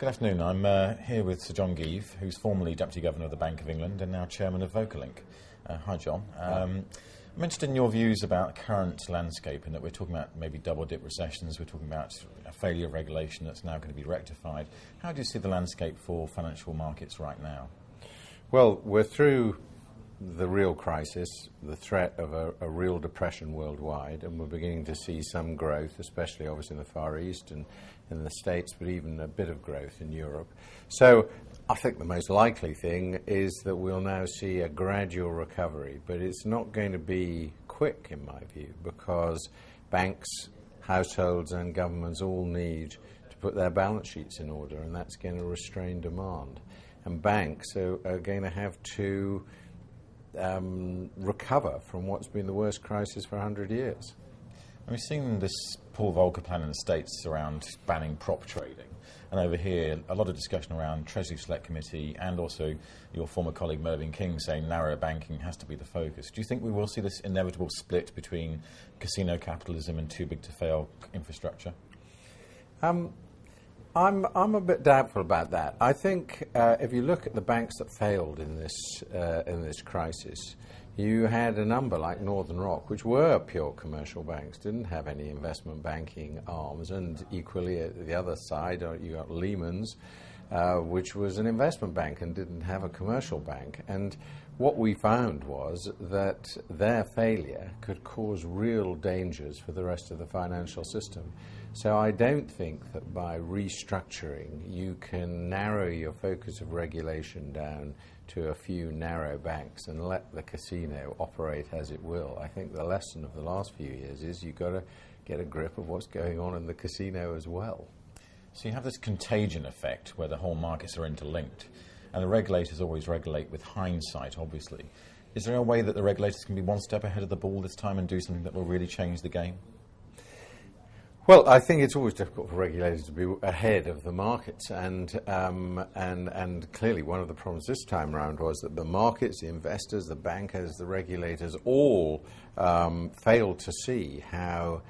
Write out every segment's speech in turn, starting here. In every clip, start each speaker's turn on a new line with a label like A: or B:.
A: Good afternoon. I'm here with Sir John Gieve, who's formerly Deputy Governor of the Bank of England and now Chairman of Vocalink. Hi, John. I'm interested in your views about the current landscape, and that we're talking about maybe double-dip recessions, we're talking about a failure of regulation that's now going to be rectified. How do you see the landscape for financial markets right now?
B: Well, we're through the real crisis, the threat of a real depression worldwide, and we're beginning to see some growth, especially obviously in the Far East and in the States, but even a bit of growth in Europe. So I think the most likely thing is that we'll now see a gradual recovery, but it's not going to be quick in my view, because banks, households and governments all need to put their balance sheets in order, and that's going to restrain demand. And banks are going to have to recover from what's been the worst crisis for 100 years.
A: We've seen this Paul Volcker plan in the States around banning prop trading, and over here a lot of discussion around Treasury Select Committee and also your former colleague Mervyn King saying narrow banking has to be the focus. Do you think we will see this inevitable split between casino capitalism and too big to fail infrastructure? I'm a bit doubtful about that. I think if you look at the banks that failed in this crisis, you had a number like Northern Rock, which were pure commercial banks, didn't have any investment banking arms, and equally at the other side you got Lehman's, which was an investment bank and didn't have a commercial bank. And what we found was that their failure could cause real dangers for the rest of the financial system. So I don't think that by restructuring you can narrow your focus of regulation down to a few narrow banks and let the casino operate as it will. I think the lesson of the last few years is you've got to get a grip of what's going on in the casino as well. So you have this contagion effect where the whole markets are interlinked, and the regulators always regulate with hindsight, obviously. Is there a way that the regulators can be one step ahead of the ball this time and do something that will really change the game?
B: Well, I think it's always difficult for regulators to be ahead of the markets, and clearly one of the problems this time around was that the markets, the investors, the bankers, the regulators all failed to see how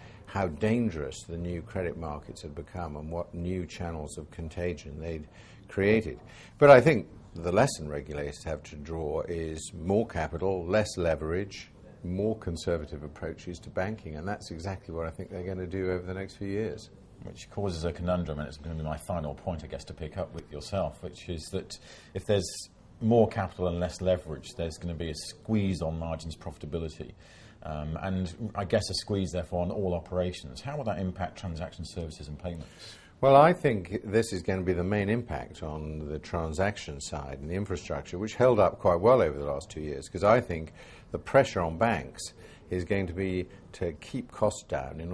B: dangerous the new credit markets had become and what new channels of contagion they'd created. But I think the lesson regulators have to draw is more capital, less leverage, more conservative approaches to banking, and that's exactly what I think they're going to do over the next few years.
A: Which causes a conundrum, and it's going to be my final point, I guess, to pick up with yourself, which is that if there's more capital and less leverage, there's going to be a squeeze on margins profitability, and I guess a squeeze, therefore, on all operations. How will that impact transaction services and payments?
B: Well, I think this is going to be the main impact on the transaction side and the infrastructure, which held up quite well over the last 2 years, because I think the pressure on banks is going to be to keep costs down in